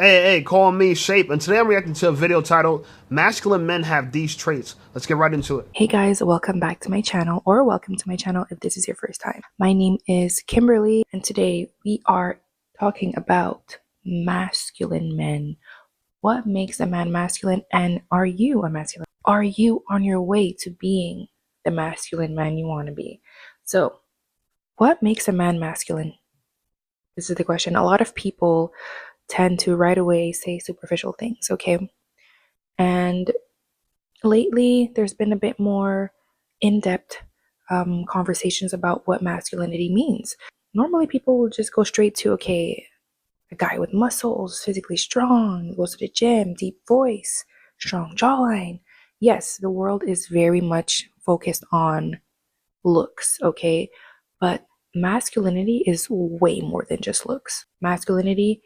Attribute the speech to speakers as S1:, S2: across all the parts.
S1: Hey, call me Shape, and today I'm reacting to a video titled Masculine Men Have These Traits. Let's get right into it.
S2: Hey guys, welcome back to my channel, or welcome to my channel if this is your first time. My name is Kimberly, and today we are talking about masculine men. What makes a man masculine, and are you a masculine? Are you on your way to being the masculine man you want to be? So, what makes a man masculine? This is the question. A lot of people tend to right away say superficial things, okay? And lately, there's been a bit more in-depth conversations about what masculinity means. Normally, people will just go straight to, okay, a guy with muscles, physically strong, goes to the gym, deep voice, strong jawline. Yes, the world is very much focused on looks, okay? But masculinity is way more than just looks. Masculinity,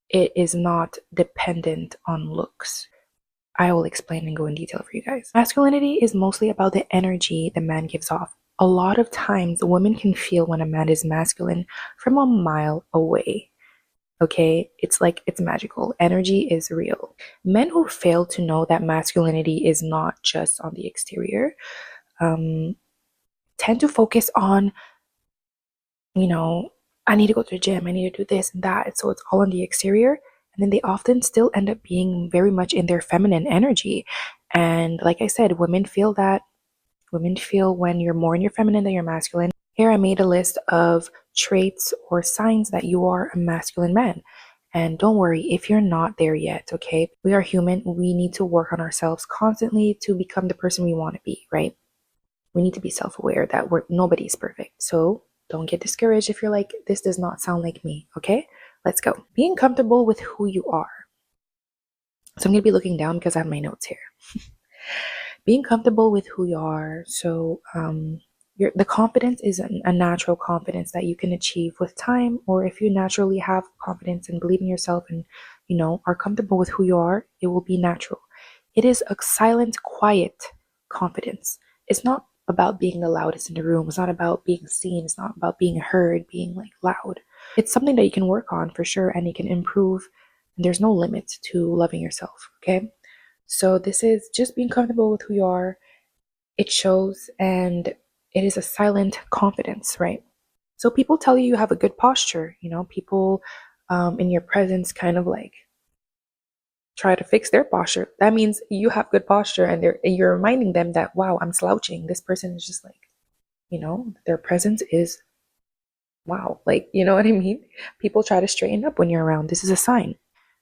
S2: it is not dependent on looks. I will explain and go in detail for you guys. Masculinity is mostly about the energy the man gives off. A lot of times, women can feel when a man is masculine from a mile away. Okay, it's like it's magical. Energy is real. Men who fail to know that masculinity is not just on the exterior tend to focus on, I need to go to the gym, I need to do this and that. So it's all on the exterior. And then they often still end up being very much in their feminine energy. And like I said, women feel that. Women feel when you're more in your feminine than your masculine. Here I made a list of traits or signs that you are a masculine man. And don't worry if you're not there yet, okay? We are human. We need to work on ourselves constantly to become the person we want to be, right? We need to be self-aware that nobody's perfect. So don't get discouraged if you're like, this does not sound like me, okay? Let's go. Being comfortable with who you are. So I'm going to be looking down because I have my notes here. Being comfortable with who you are. So the confidence is a natural confidence that you can achieve with time, or if you naturally have confidence and believe in yourself and, are comfortable with who you are, it will be natural. It is a silent, quiet confidence. It's not about being the loudest in the room. It's not about being seen. It's not about being heard, being like loud. It's something that you can work on for sure, and you can improve. And there's no limit to loving yourself, okay? So this is just being comfortable with who you are. It shows, and it is a silent confidence, right? So people tell you have a good posture, people in your presence kind of like try to fix their posture. That means you have good posture, and you're reminding them that, wow, I'm slouching. This person is just like, their presence is wow. Like, you know what I mean? People try to straighten up when you're around. This is a sign.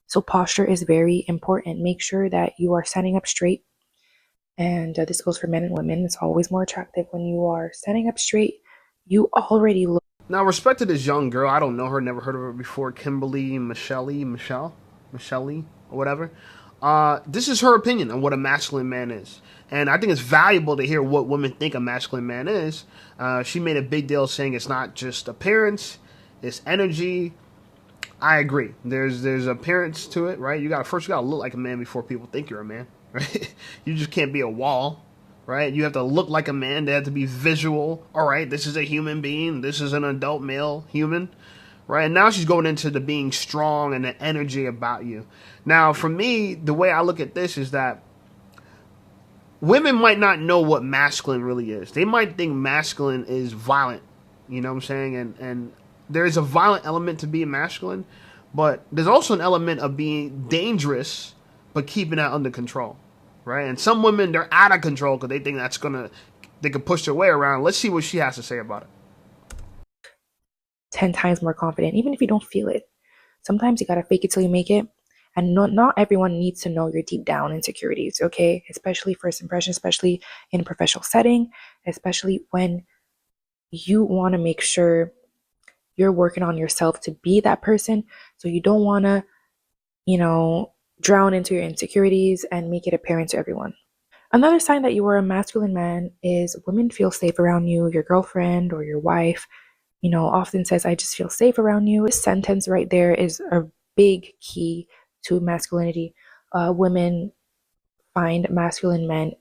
S2: So posture is very important. Make sure that you are standing up straight. And this goes for men and women. It's always more attractive when you are standing up straight. You already look.
S1: Now, respect to this young girl. I don't know her, never heard of her before. Kimberly, Michelle, or whatever. This is her opinion on what a masculine man is. And I think it's valuable to hear what women think a masculine man is. She made a big deal saying it's not just appearance, it's energy. I agree. There's appearance to it, right? You gotta look like a man before people think you're a man, right? You just can't be a wall, right? You have to look like a man. They have to be visual. All right, this is a human being. This is an adult male human, right? And now she's going into the being strong and the energy about you. Now, for me, the way I look at this is that women might not know what masculine really is. They might think masculine is violent. You know what I'm saying? And there's a violent element to being masculine, but there's also an element of being dangerous, but keeping that under control, right? And some women, they're out of control because they think they can push their way around. Let's see what she has to say about it.
S2: 10 times more confident, even if you don't feel it. Sometimes you gotta fake it till you make it. And not everyone needs to know your deep down insecurities, okay? Especially first impression, especially in a professional setting, especially when you want to make sure you're working on yourself to be that person. So you don't want to, drown into your insecurities and make it apparent to everyone. Another sign that you are a masculine man is women feel safe around you. Your girlfriend or your wife, often says, I just feel safe around you. This sentence right there is a big key to masculinity. Women find masculine men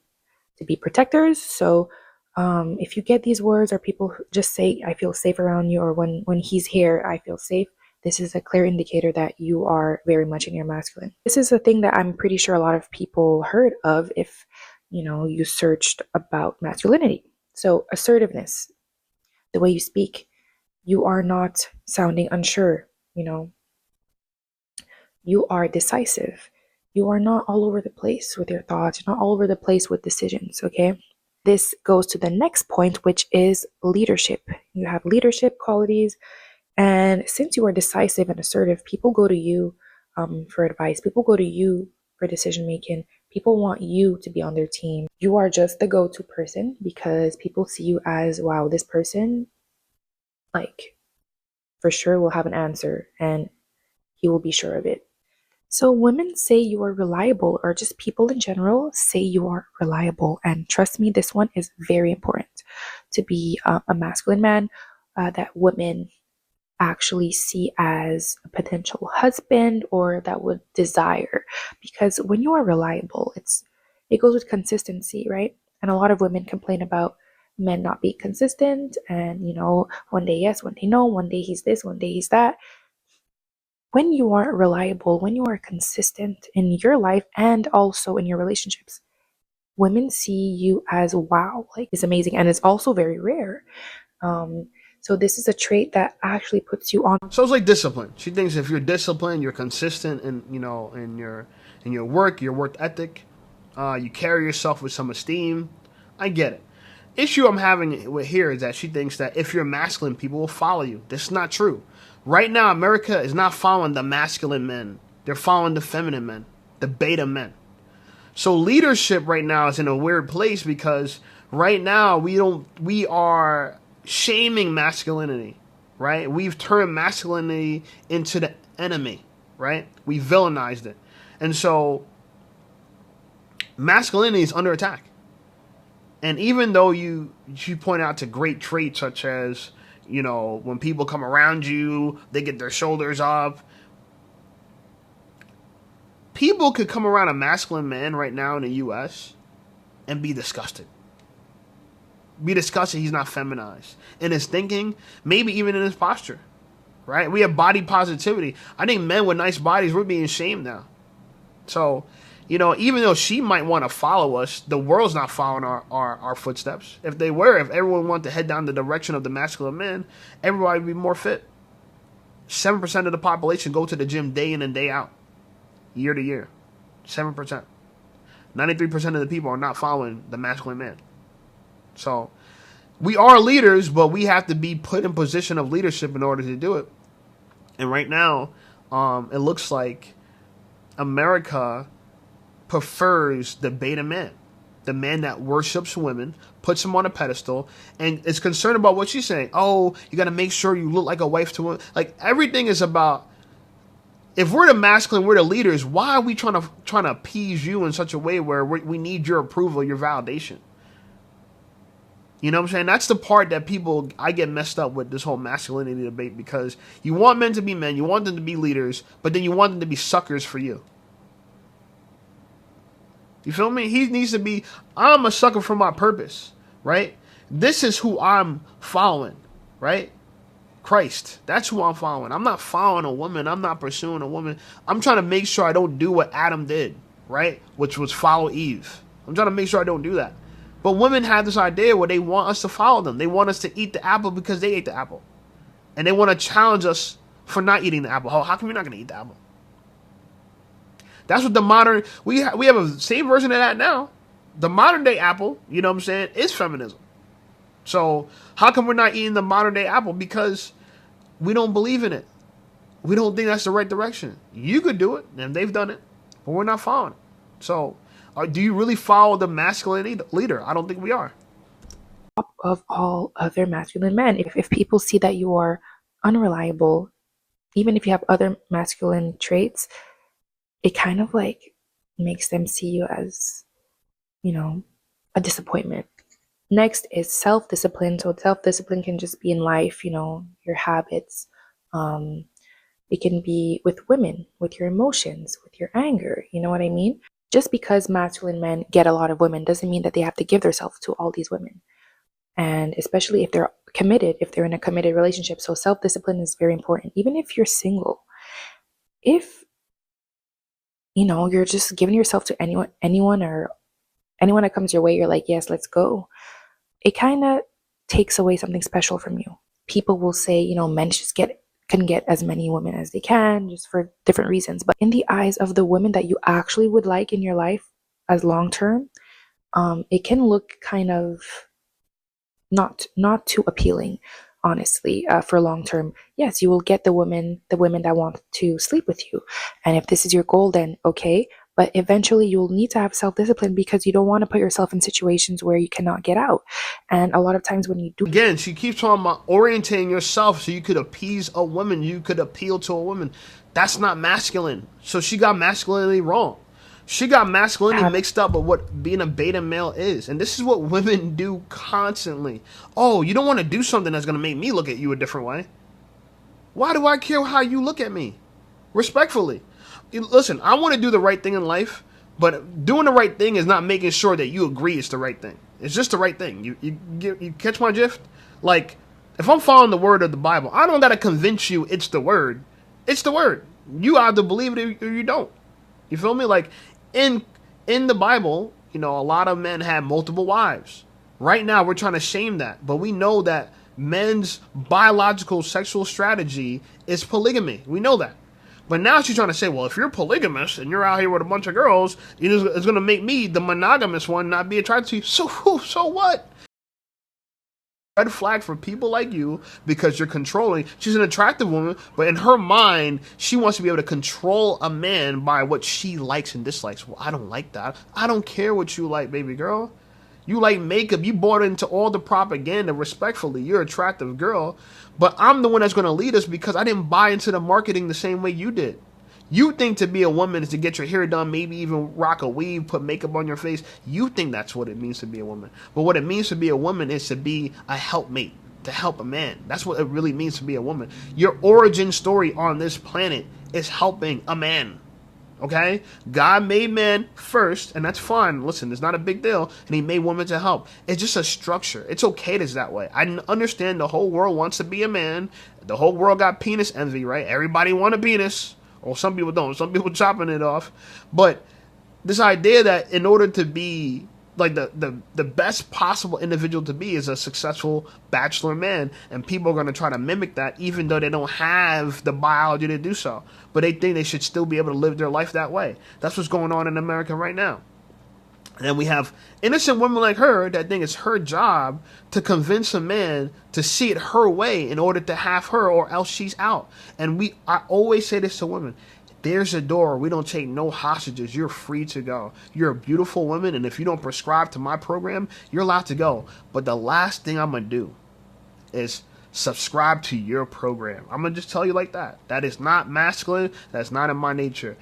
S2: to be protectors. So if you get these words, or people just say, I feel safe around you, or when he's here, I feel safe, this is a clear indicator that you are very much in your masculine. This is a thing that I'm pretty sure a lot of people heard of if, you searched about masculinity. So, assertiveness, the way you speak, you are not sounding unsure, you are decisive. You are not all over the place with your thoughts, you're not all over the place with decisions, okay? This goes to the next point, which is leadership. You have leadership qualities. And since you are decisive and assertive, people go to you for advice. People go to you for decision making. People want you to be on their team. You are just the go to person because people see you as, wow, this person, like, for sure will have an answer and he will be sure of it. So, women say you are reliable, or just people in general say you are reliable. And trust me, this one is very important to be a masculine man that women actually see as a potential husband or that would desire, because when you are reliable, it goes with consistency, right? And a lot of women complain about men not being consistent, and one day yes, one day no, one day he's this, one day he's that. When you are reliable, when you are consistent in your life and also in your relationships, women see you as, wow, like, it's amazing, and it's also very rare. So this is a trait that actually puts you on.
S1: So it's like discipline. She thinks if you're disciplined, you're consistent in your work, your work ethic, you carry yourself with some esteem. I get it. Issue I'm having with here is that she thinks that if you're masculine, people will follow you. This is not true. Right now, America is not following the masculine men. They're following the feminine men, the beta men. So leadership right now is in a weird place because right now we are shaming masculinity, right? We've turned masculinity into the enemy, right? We villainized it. And so masculinity is under attack. And even though you point out to great traits such as, when people come around you, they get their shoulders up. People could come around a masculine man right now in the U.S. and be disgusted. Be disgusted he's not feminized. In his thinking, maybe even in his posture, right? We have body positivity. I think men with nice bodies, we're being shamed now. So, even though she might want to follow us, the world's not following our footsteps. If everyone wanted to head down the direction of the masculine men, everybody would be more fit. 7% of the population go to the gym day in and day out, year to year. 7%. 93% of the people are not following the masculine man. So, we are leaders, but we have to be put in position of leadership in order to do it. And right now, it looks like America prefers the beta man, the man that worships women, puts them on a pedestal, and is concerned about what she's saying. Oh, you got to make sure you look like a wife to women. Like, everything is about, if we're the masculine, we're the leaders, why are we trying to appease you in such a way where we need your approval, your validation? You know what I'm saying? That's the part that I get messed up with this whole masculinity debate, because you want men to be men, you want them to be leaders, but then you want them to be suckers for you. You feel me? He needs to be, I'm a sucker for my purpose, right? This is who I'm following, right? Christ. That's who I'm following. I'm not following a woman. I'm not pursuing a woman. I'm trying to make sure I don't do what Adam did, right? Which was follow Eve. I'm trying to make sure I don't do that. But women have this idea where they want us to follow them. They want us to eat the apple because they ate the apple. And they want to challenge us for not eating the apple. How come you're not going to eat the apple? That's what the modern, we have a same version of that now. The modern day apple, you know what I'm saying, is feminism. So how come we're not eating the modern day apple? Because we don't believe in it. We don't think that's the right direction. You could do it, and they've done it, but we're not following it. So do you really follow the masculine leader? I don't think we are.
S2: Of all other masculine men, if people see that you are unreliable, even if you have other masculine traits, it kind of like makes them see you as, a disappointment. Next is self-discipline. So self-discipline can just be in life, your habits. It can be with women, with your emotions, with your anger. You know what I mean? Just because masculine men get a lot of women doesn't mean that they have to give themselves to all these women. And especially if they're committed, if they're in a committed relationship. So self-discipline is very important. Even if you're single, if you're just giving yourself to anyone or anyone that comes your way, you're like, yes, let's go. It kind of takes away something special from you. People will say, men just can get as many women as they can just for different reasons. But in the eyes of the women that you actually would like in your life as long term, it can look kind of not too appealing, honestly, for long term. Yes, you will get the women that want to sleep with you, and if this is your goal, then okay. But eventually you'll need to have self-discipline because you don't want to put yourself in situations where you cannot get out. And a lot of times when you do,
S1: again, she keeps talking about orientating yourself so you could appease a woman, you could appeal to a woman. That's not masculine. So she got masculinity wrong. She got masculinity mixed up with what being a beta male is. And this is what women do constantly. Oh, you don't want to do something that's going to make me look at you a different way. Why do I care how you look at me? Respectfully. Listen, I want to do the right thing in life, but doing the right thing is not making sure that you agree it's the right thing. It's just the right thing. You catch my drift? Like, if I'm following the word of the Bible, I don't got to convince you it's the word. It's the word. You either believe it or you don't. You feel me? Like, in the Bible, a lot of men have multiple wives. Right now, we're trying to shame that, but we know that men's biological sexual strategy is polygamy. We know that. But now she's trying to say, well, if you're polygamous and you're out here with a bunch of girls, it's going to make me, the monogamous one, not be attracted to you. So what? Red flag for people like you because you're controlling. She's an attractive woman, but in her mind, she wants to be able to control a man by what she likes and dislikes. Well, I don't like that. I don't care what you like, baby girl. You like makeup. You bought into all the propaganda. Respectfully, you're an attractive girl, but I'm the one that's going to lead us because I didn't buy into the marketing the same way you did. You think to be a woman is to get your hair done, maybe even rock a weave, put makeup on your face. You think that's what it means to be a woman. But what it means to be a woman is to be a helpmate, to help a man. That's what it really means to be a woman. Your origin story on this planet is helping a man. Okay? God made man first, and that's fine. Listen, it's not a big deal. And he made women to help. It's just a structure. It's okay that it's that way. I understand the whole world wants to be a man. The whole world got penis envy, right? Everybody want a penis. Or some people don't. Some people chopping it off. But this idea that in order to be like the best possible individual to be is a successful bachelor man, and people are going to try to mimic that even though they don't have the biology to do so. But they think they should still be able to live their life that way. That's what's going on in America right now. And then we have innocent women like her that think it's her job to convince a man to see it her way in order to have her, or else she's out. And I always say this to women. There's a door. We don't take no hostages. You're free to go. You're a beautiful woman, and if you don't prescribe to my program, you're allowed to go. But the last thing I'm going to do is subscribe to your program. I'm going to just tell you like that. That is not masculine. That's not in my nature.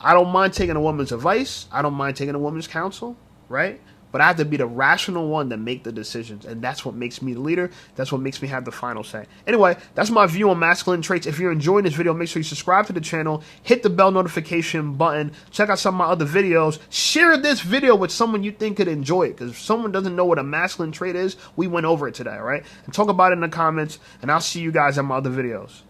S1: I don't mind taking a woman's advice. I don't mind taking a woman's counsel, right? But I have to be the rational one to make the decisions. And that's what makes me the leader. That's what makes me have the final say. Anyway, that's my view on masculine traits. If you're enjoying this video, make sure you subscribe to the channel. Hit the bell notification button. Check out some of my other videos. Share this video with someone you think could enjoy it. Because if someone doesn't know what a masculine trait is, we went over it today, right? And talk about it in the comments. And I'll see you guys in my other videos.